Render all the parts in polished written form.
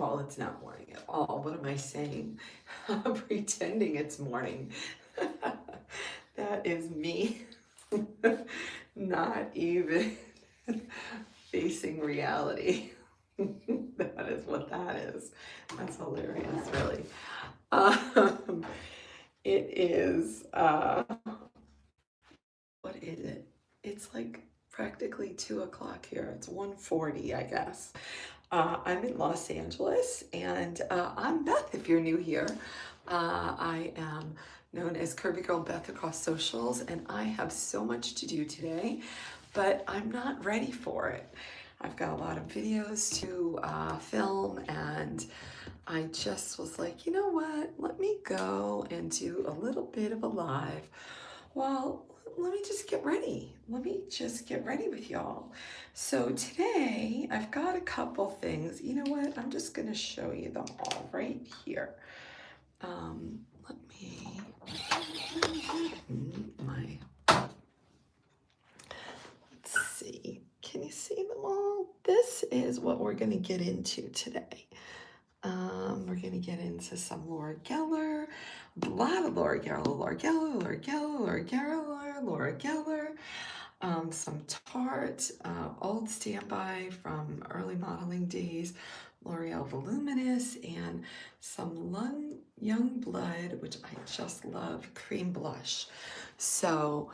all, it's not morning at all. What am I saying? I'm pretending it's morning. That is me not even facing reality. That is what that is. That's hilarious, really. Um, it is, what is it? It's like practically 2 o'clock here. It's 1:40, I guess. I'm in Los Angeles, and I'm Beth if you're new here. I am known as CurvyGirlBeth across socials, and I have so much to do today, but I'm not ready for it. I've got a lot of videos to film, and I just was like, you know what? Let me go and do a little bit of a live. Well, let me just get ready. Let me just get ready with y'all. So today I've got a couple things. You know what? I'm just going to show you them all right here. Let me let's see. Can you see them all? This is what we're going to get into today. We're going to get into some Laura Geller, a lot of Laura Geller, some Tarte, old standby from early modeling days, L'Oreal Voluminous, and some Young Blood, which I just love, cream blush. So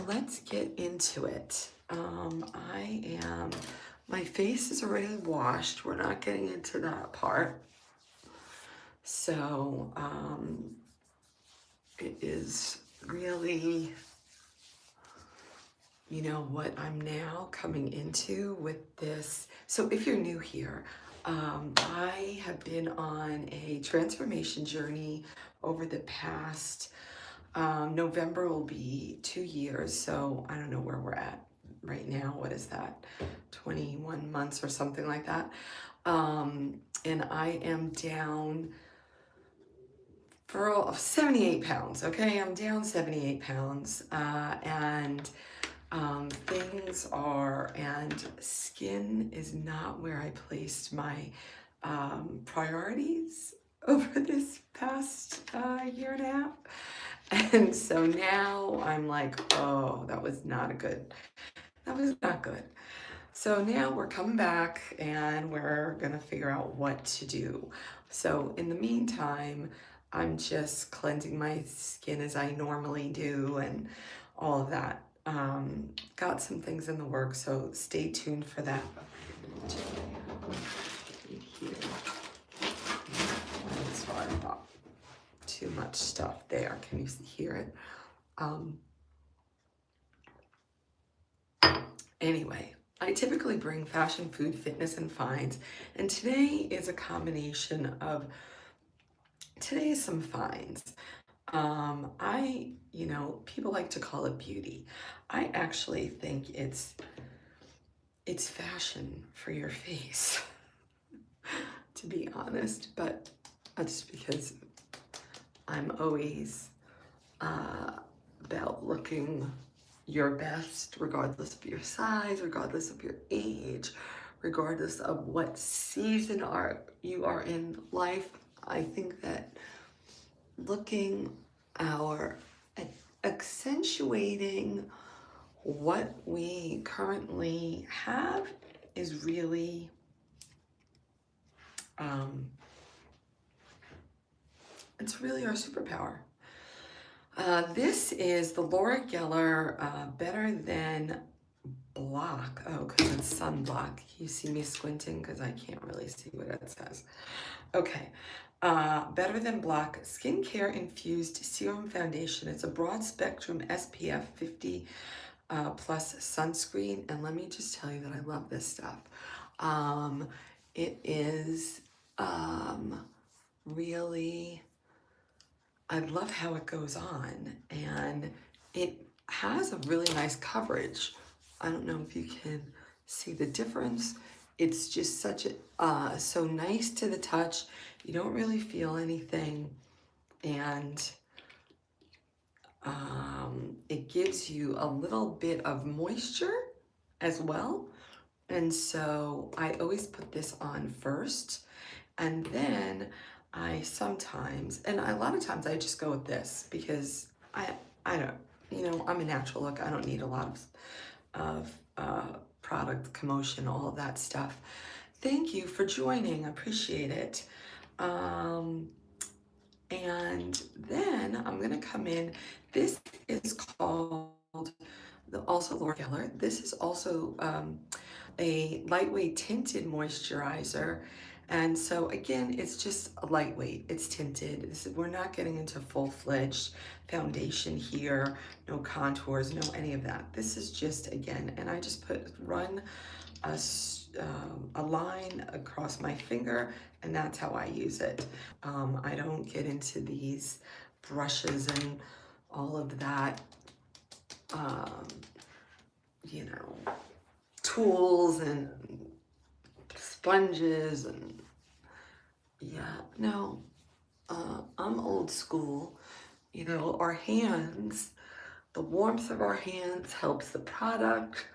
let's get into it. My face is already washed. We're not getting into that part. So it is really, you know, what I'm now coming into with this. So if you're new here, I have been on a transformation journey over the past, November will be 2 years. So I don't know where we're at right now. What is that? 21 months or something like that. And I am down for 78 pounds. Okay, I'm down 78 pounds. And skin is not where I placed my priorities over this past year and a half. And so now I'm like, oh, that was not good. So now we're coming back and we're gonna figure out what to do. So in the meantime, I'm just cleansing my skin as I normally do and all of that. Got some things in the works, so stay tuned for that. Sorry about too much stuff there. Can you hear it? Anyway, I typically bring fashion, food, fitness, and finds, and today is a combination of, today is some finds. People like to call it beauty. I actually think it's fashion for your face, to be honest, but that's because I'm always about looking your best, regardless of your size, regardless of your age, regardless of what season you are in life. I think that looking accentuating what we currently have is really it's really our superpower. This is the Laura Geller Better Than Block. Oh, because it's sunblock. You see me squinting because I can't really see what it says. Okay. Better Than Block Skincare Infused Serum Foundation. It's a broad spectrum SPF 50 plus sunscreen. And let me just tell you that I love this stuff. It is really, I love how it goes on, and it has a really nice coverage. I don't know if you can see the difference. It's just such a, so nice to the touch. You don't really feel anything, and it gives you a little bit of moisture as well. And so I always put this on first, And then I sometimes, and a lot of times I just go with this because I don't, you know, I'm a natural look. I don't need a lot of product commotion, all of that stuff. Thank you for joining. I appreciate it. And then I'm gonna come in. This is called also Laura Geller. This is also a lightweight tinted moisturizer. And so again, it's just a lightweight, it's tinted. We're not getting into full-fledged foundation here, no contours, no any of that. This is just, again, and I just run a line across my finger, and that's how I use it. I don't get into these brushes and all of that, you know, tools and sponges and yeah, no, I'm old school. You know, our hands, the warmth of our hands helps the product.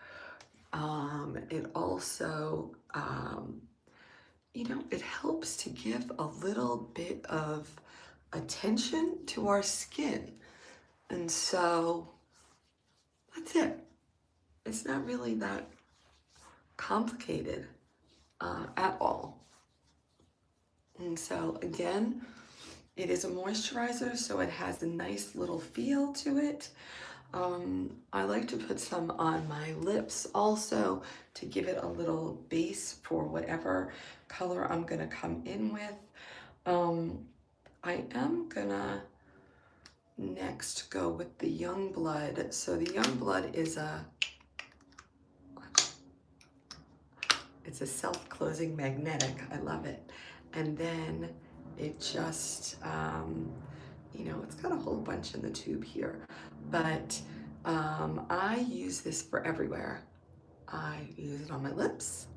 It also, you know, it helps to give a little bit of attention to our skin. And so that's it. It's not really that complicated at all. And so again, it is a moisturizer, so it has a nice little feel to it. I like to put some on my lips also to give it a little base for whatever color I'm gonna come in with. I am gonna next go with the Youngblood. So the Youngblood is it's a self-closing magnetic. I love it. And then it just, you know, it's got a whole bunch in the tube here, but I use this for everywhere. I use it on my lips.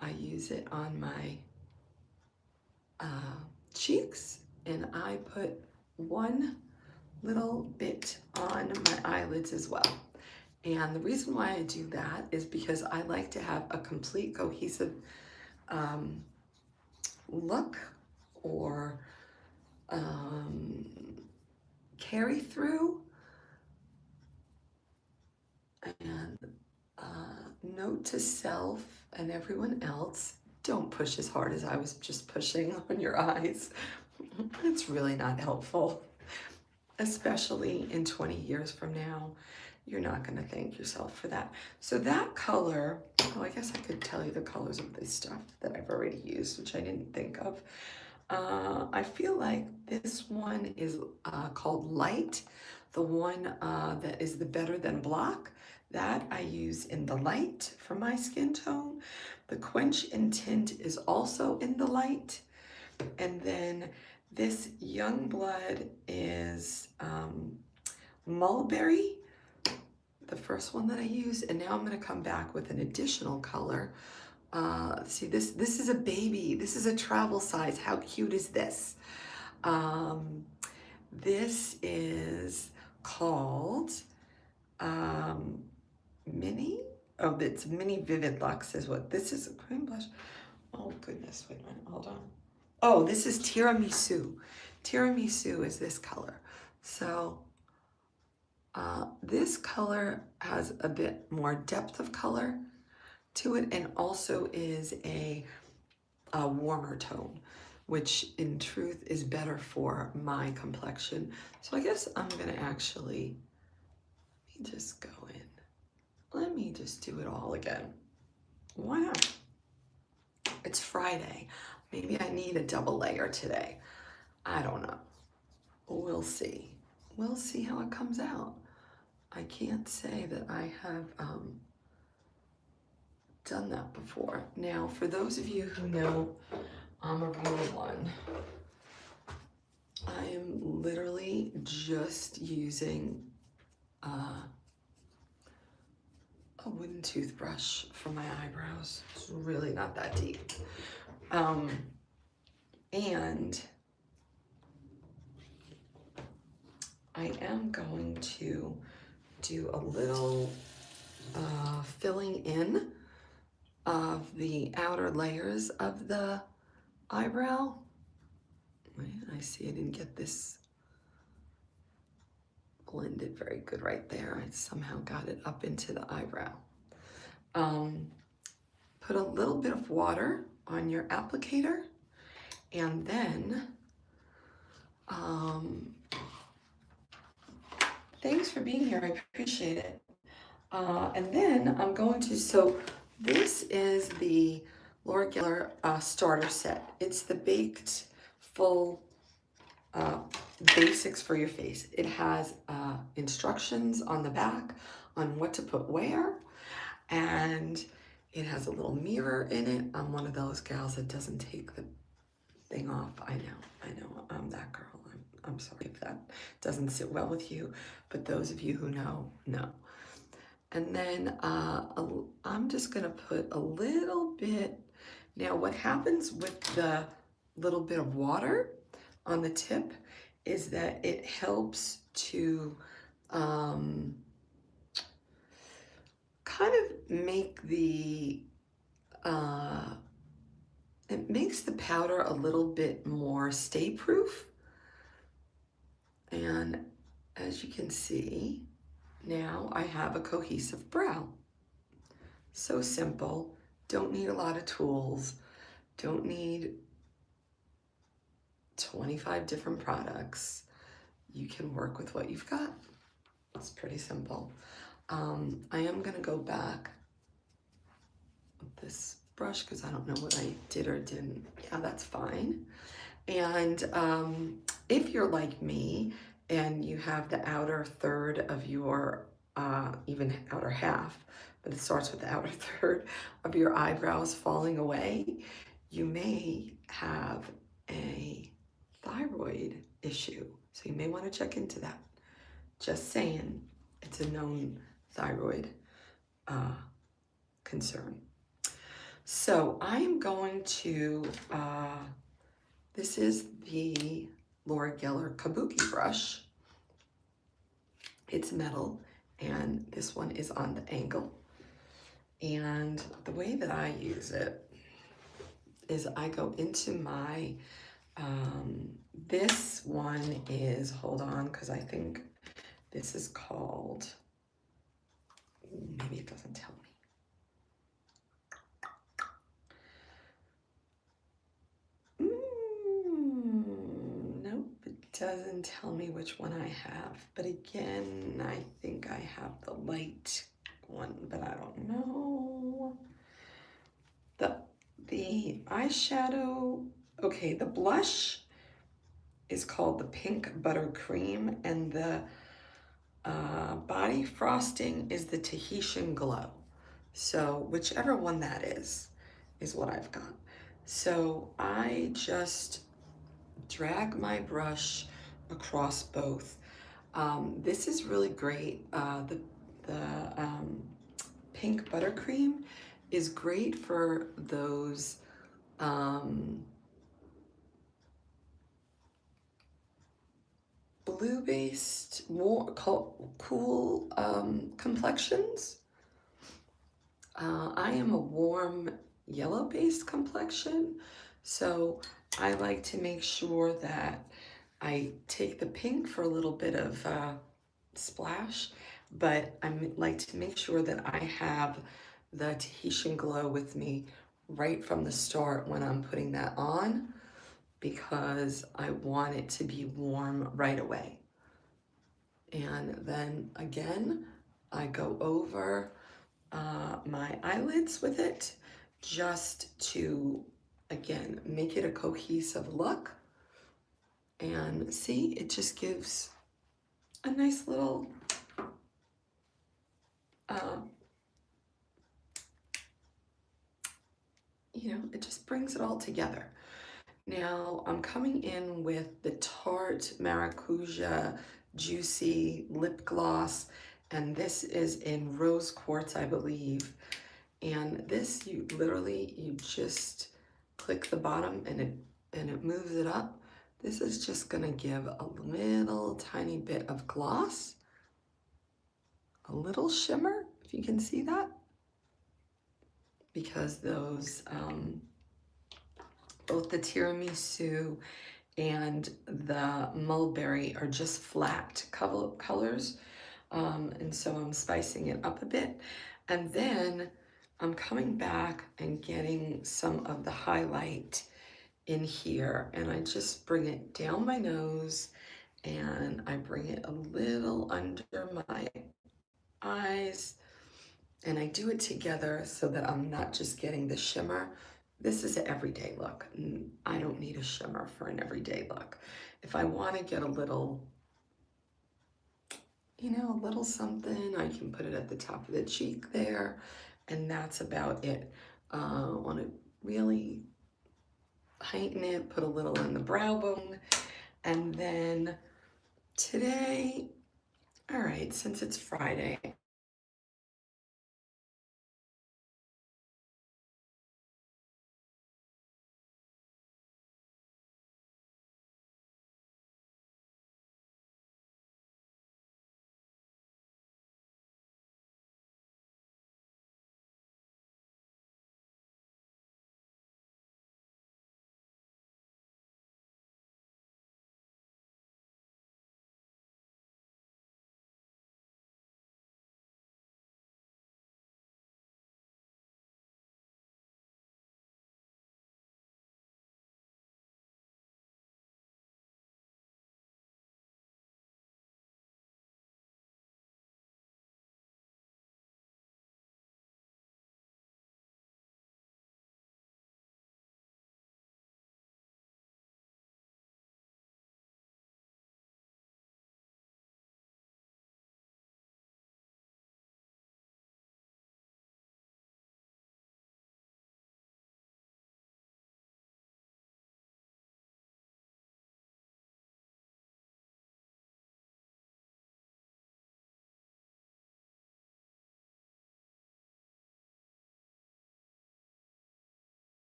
I use it on my cheeks, and I put one little bit on my eyelids as well. And the reason why I do that is because I like to have a complete cohesive look or carry through. And note to self and everyone else, don't push as hard as I was just pushing on your eyes. It's really not helpful, especially in 20 years from now. You're not going to thank yourself for that. So that color, oh, I guess I could tell you the colors of this stuff that I've already used, which I didn't think of. I feel like this one is called Light. The one that is the Better Than Block, that I use in the light for my skin tone. The Quench and Tint is also in the light. And then this Youngblood is Mulberry, the first one that I used, and now I'm going to come back with an additional color. See, this is a baby. This is a travel size. How cute is this? This is called Mini. Oh, it's Mini Vivid Luxe is what this is. A cream blush. Oh goodness, wait a minute, hold on. Oh, this is Tiramisu. Tiramisu is this color. So this color has a bit more depth of color to it, and also is a warmer tone, which in truth is better for my complexion. So I guess I'm gonna actually, let me just go in. Let me just do it all again. Why not? It's Friday. Maybe I need a double layer today. I don't know. We'll see. We'll see how it comes out. I can't say that I have done that before. Now, for those of you who know I'm a real one, I am literally just using a wooden toothbrush for my eyebrows. It's really not that deep. And I am going to do a little filling in of the outer layers of the eyebrow. Wait, I see I didn't get this blended very good right there. I somehow got it up into the eyebrow. Put a little bit of water on your applicator, and then thanks for being here, I appreciate it. And then I'm going to, so this is the Laura Geller starter set. It's the baked full basics for your face. It has instructions on the back on what to put where, and it has a little mirror in it. I'm one of those gals that doesn't take the thing off. I know, I'm that girl. I'm sorry if that doesn't sit well with you, but those of you who know. And then I'm just gonna put a little bit. Now what happens with the little bit of water on the tip is that it helps to kind of make the, it makes the powder a little bit more stay-proof. And as you can see, now I have a cohesive brow. So simple, don't need a lot of tools, don't need 25 different products. You can work with what you've got. It's pretty simple. I am gonna go back with this brush because I don't know what I did or didn't. Yeah, that's fine. And if you're like me and you have the outer third of your, even outer half, but it starts with the outer third of your eyebrows falling away, you may have a thyroid issue. So you may want to check into that. Just saying, it's a known thyroid concern. So I am going to, this is the Laura Geller Kabuki brush. It's metal, and this one is on the angle. And the way that I use it is I go into my, this one is, hold on, because I think this is called, maybe it doesn't tell me. Nope, it doesn't tell me which one I have. But again, I think I have the light one, but I don't know. The eyeshadow, okay, the blush is called the Pink Buttercream, and the body frosting is the Tahitian Glow. So whichever one that is what I've got. So I just drag my brush across both. This is really great. The Pink Buttercream is great for those blue-based, more cool complexions. I am a warm yellow-based complexion, so I like to make sure that I take the pink for a little bit of splash, but I like to make sure that I have the Tahitian Glow with me right from the start when I'm putting that on, because I want it to be warm right away. And then again, I go over my eyelids with it just to, again, make it a cohesive look. And see, it just gives a nice little you know, it just brings it all together. Now I'm coming in with the Tarte Maracuja Juicy Lip Gloss, and this is in rose quartz, I believe. And this, you just click the bottom and it moves it up. This is just gonna give a little tiny bit of gloss, a little shimmer, if you can see that, because those Both the tiramisu and the mulberry are just flat colors. And so I'm spicing it up a bit. And then I'm coming back and getting some of the highlight in here, and I just bring it down my nose and I bring it a little under my eyes, and I do it together so that I'm not just getting the shimmer. This is an everyday look. I don't need a shimmer for an everyday look. If I want to get a little, you know, a little something, I can put it at the top of the cheek there, and that's about it. I want to really heighten it, put a little in the brow bone, and then today, all right, since it's Friday,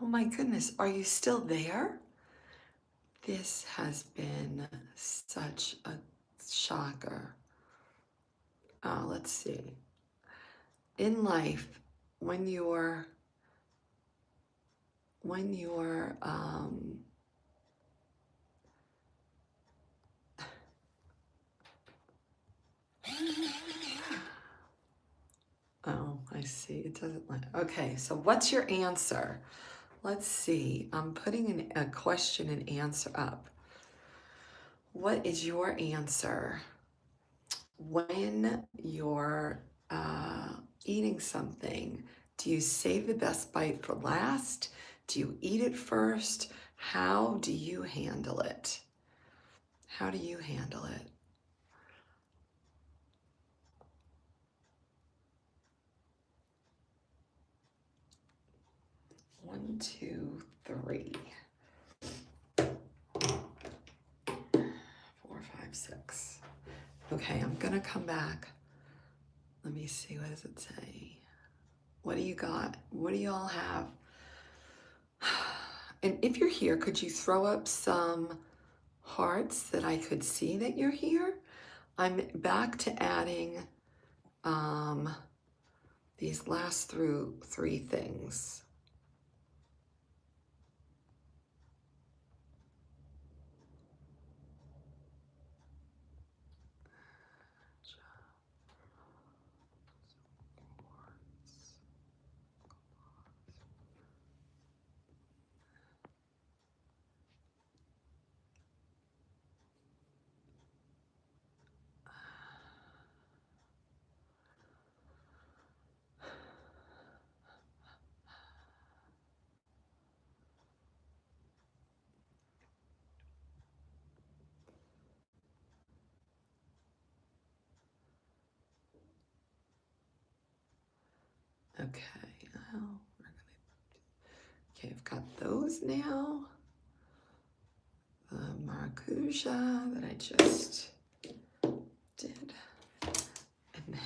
Oh my goodness, are you still there? This has been such a shocker. Let's see. In life, when you're oh, I see. It doesn't like. Okay, so what's your answer? Let's see. I'm putting a question and answer up. What is your answer when you're eating something? Do you save the best bite for last? Do you eat it first? How do you handle it? How do you handle it? One, two, three, 4, 5, 6. Okay, I'm gonna come back. Let me see, what does it say? What do you got? What do you all have? And if you're here, could you throw up some hearts that I could see that you're here? I'm back to adding these last through 3 things. Okay, well, okay, I've got those now. The maracuja that I just did. And then,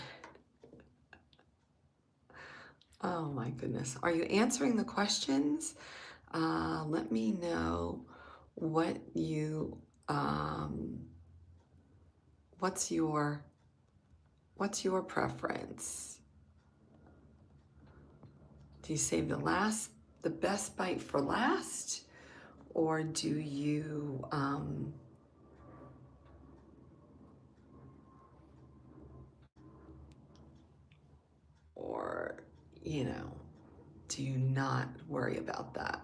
oh my goodness. Are you answering the questions? Let me know what you, what's your preference? Do you save the best bite for last? Or do you, or, you know, do you not worry about that?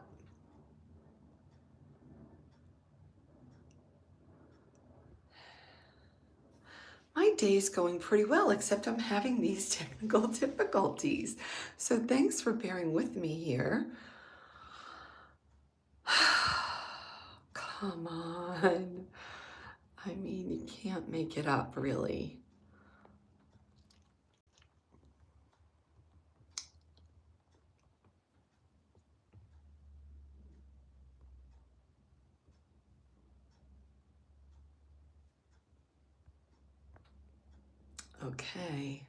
My day's going pretty well, except I'm having these technical difficulties. So thanks for bearing with me here. Come on. I mean, you can't make it up, really. Okay.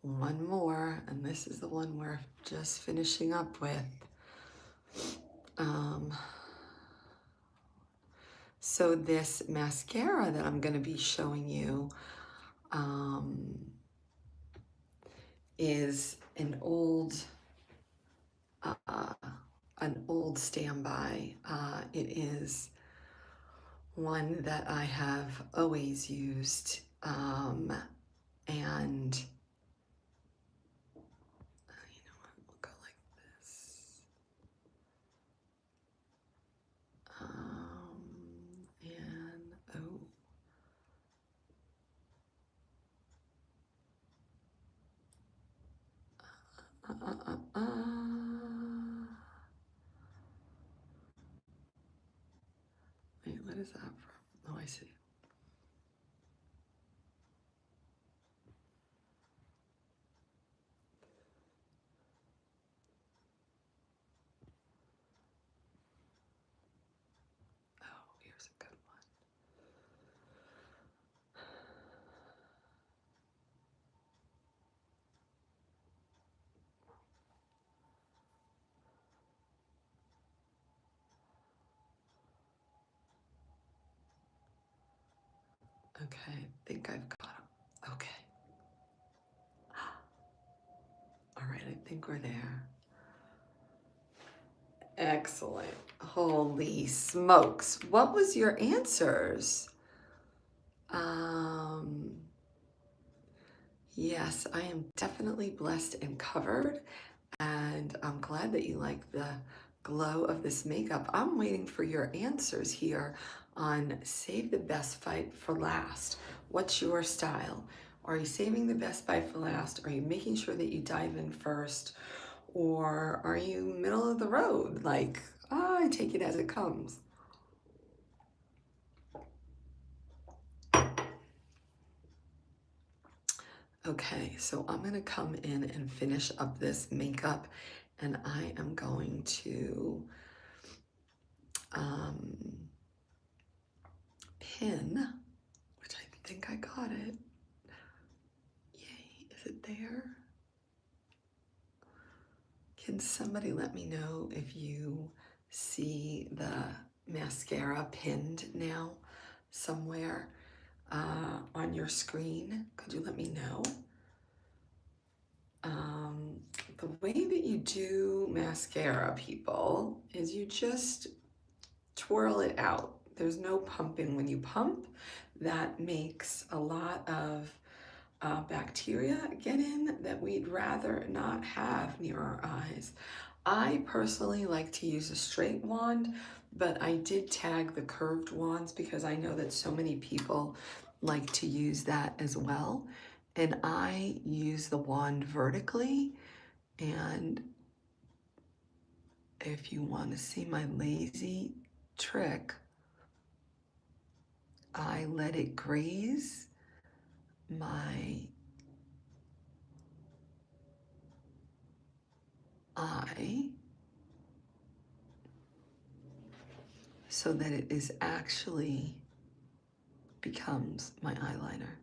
One more, and this is the one we're just finishing up with. So this mascara that I'm going to be showing you is an old standby. It is one that I have always used, and you know what, we'll go like this. And oh. Wait, what is that from? Oh, I see. Oh, here's a good one. Okay, I think I've got them. Okay. All right, I think we're there. Excellent. Holy smokes. What was your answers? Yes, I am definitely blessed and covered, and I'm glad that you like the glow of this makeup. I'm waiting for your answers here on save the best fight for last. What's your style? Are you saving the best fight for last? Are you making sure that you dive in first? Or are you middle of the road? Like, I take it as it comes. Okay, so I'm gonna come in and finish up this makeup, and I am going to pin, which I think I got it. Yay, is it there? Can somebody let me know if you see the mascara pinned now somewhere on your screen? Could you let me know? The way that you do mascara, people, is you just twirl it out. There's no pumping. When you pump, that makes a lot of bacteria get in that we'd rather not have near our eyes. I personally like to use a straight wand, but I did tag the curved wands because I know that so many people like to use that as well. And I use the wand vertically, and if you want to see my lazy trick, I let it graze my eye so that it is actually becomes my eyeliner.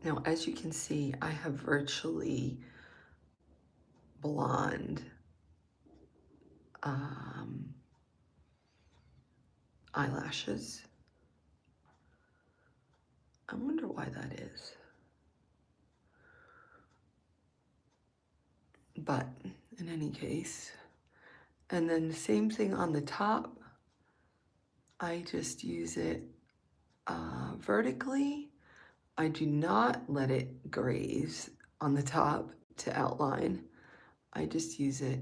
Now, as you can see, I have virtually blonde eyelashes. I wonder why that is. But in any case, and then the same thing on the top. I just use it vertically. I do not let it graze on the top to outline. I just use it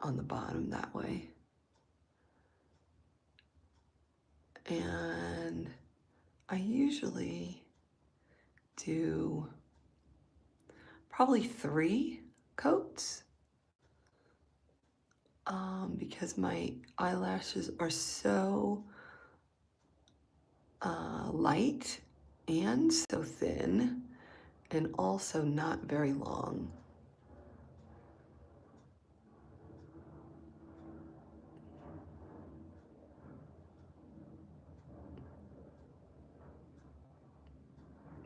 on the bottom that way. And I usually do probably 3 coats because my eyelashes are so light and so thin and also not very long.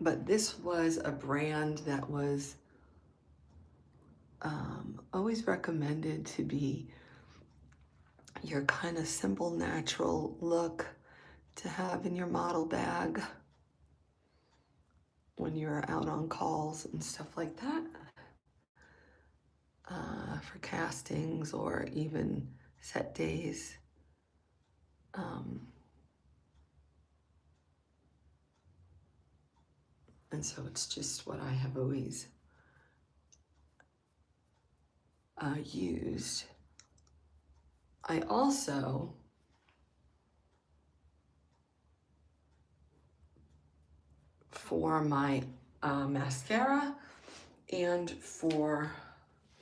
But this was a brand that was always recommended to be your kind of simple, natural look to have in your model bag when you're out on calls and stuff like that, for castings or even set days. And so it's just what I have always used. I also for my mascara and for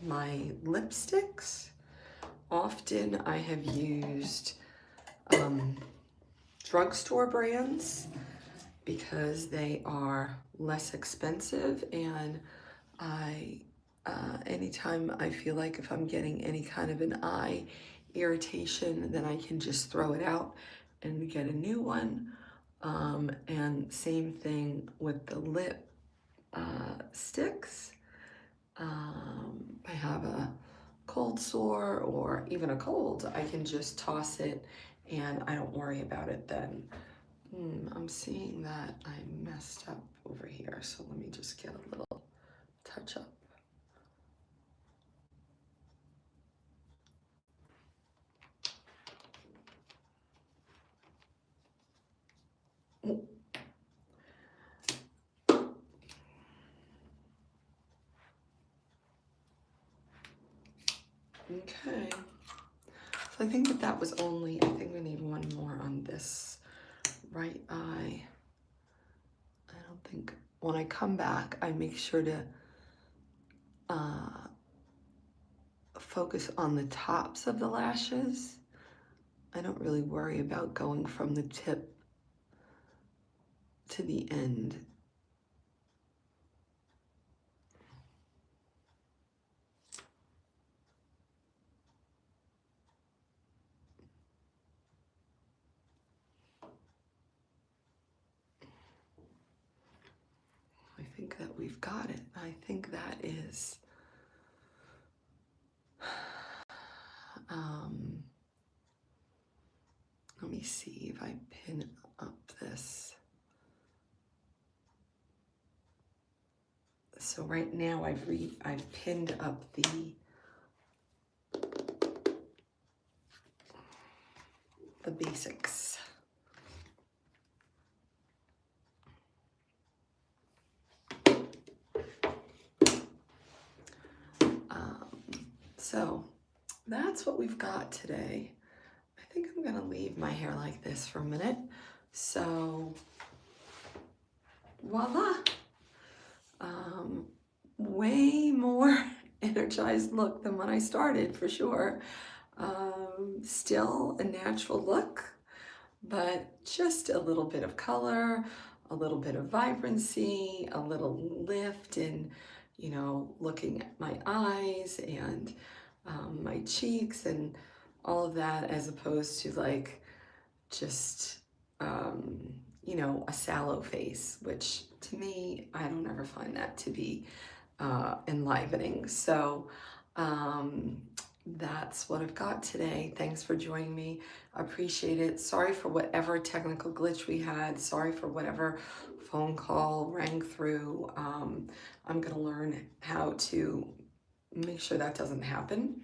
my lipsticks, often I have used drugstore brands because they are less expensive, and anytime I feel like if I'm getting any kind of an eye irritation, then I can just throw it out and get a new one. And same thing with the lip sticks. I have a cold sore or even a cold, I can just toss it and I don't worry about it then. I'm seeing that I messed up over here, so let me just get a little touch up. Okay, so I think that was only, I think we need one more on this right eye. I don't think, when I come back, I make sure to focus on the tops of the lashes. I don't really worry about going from the tip to the end. I think that we've got it. I think that is let me see if I pin up this. So right now I've pinned up the basics. So that's what we've got today. I think I'm gonna leave my hair like this for a minute. So voila. Way more energized look than when I started, for sure. Still a natural look, but just a little bit of color, a little bit of vibrancy, a little lift in, you know, looking at my eyes and my cheeks and all of that, as opposed to like just, you know, a sallow face, which to me, I don't ever find that to be enlivening. So that's what I've got today. Thanks for joining me. Appreciate it. Sorry for whatever technical glitch we had. Sorry for whatever phone call rang through. I'm gonna learn how to make sure that doesn't happen.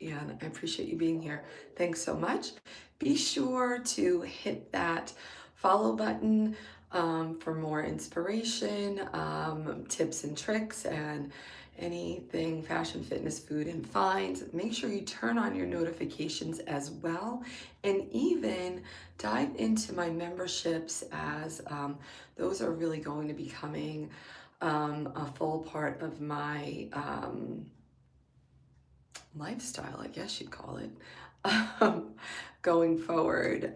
And I appreciate you being here. Thanks so much. Be sure to hit that follow button for more inspiration, tips and tricks, and anything fashion, fitness, food, and finds. Make sure you turn on your notifications as well, and even dive into my memberships, as those are really going to be becoming a full part of my lifestyle, I guess you'd call it, going forward.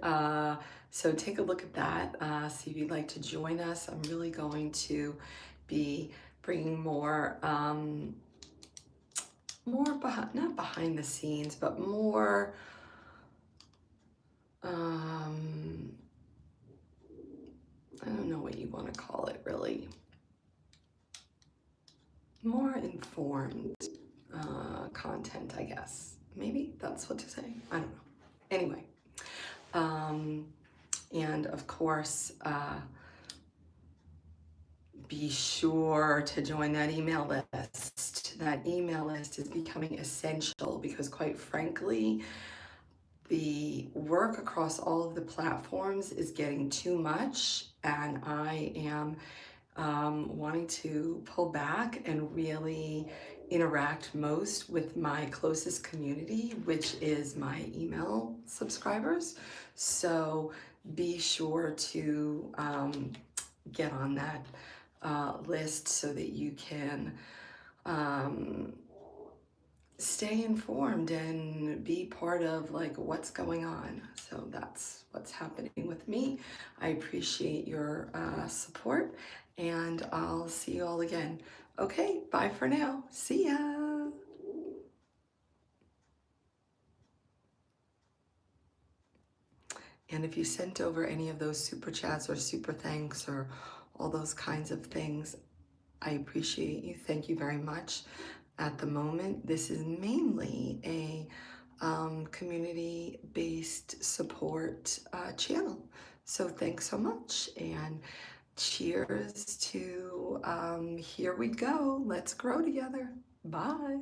So take a look at that, see if you'd like to join us. I'm really going to be bringing more, not behind the scenes, but more, I don't know what you want to call it, really. More informed content, I guess. Maybe that's what to say. I don't know. Anyway, and of course, be sure to join that email list. That email list is becoming essential because, quite frankly, the work across all of the platforms is getting too much, and I am wanting to pull back and really interact most with my closest community, which is my email subscribers. So be sure to get on that list so that you can stay informed and be part of like what's going on. So that's what's happening with me. I appreciate your support, and I'll see you all again. Okay, bye for now. See ya. And if you sent over any of those super chats or super thanks or all those kinds of things, I appreciate you. Thank you very much. At the moment, this is mainly a community-based support channel. So thanks so much, and cheers to here we go. Let's grow together. Bye.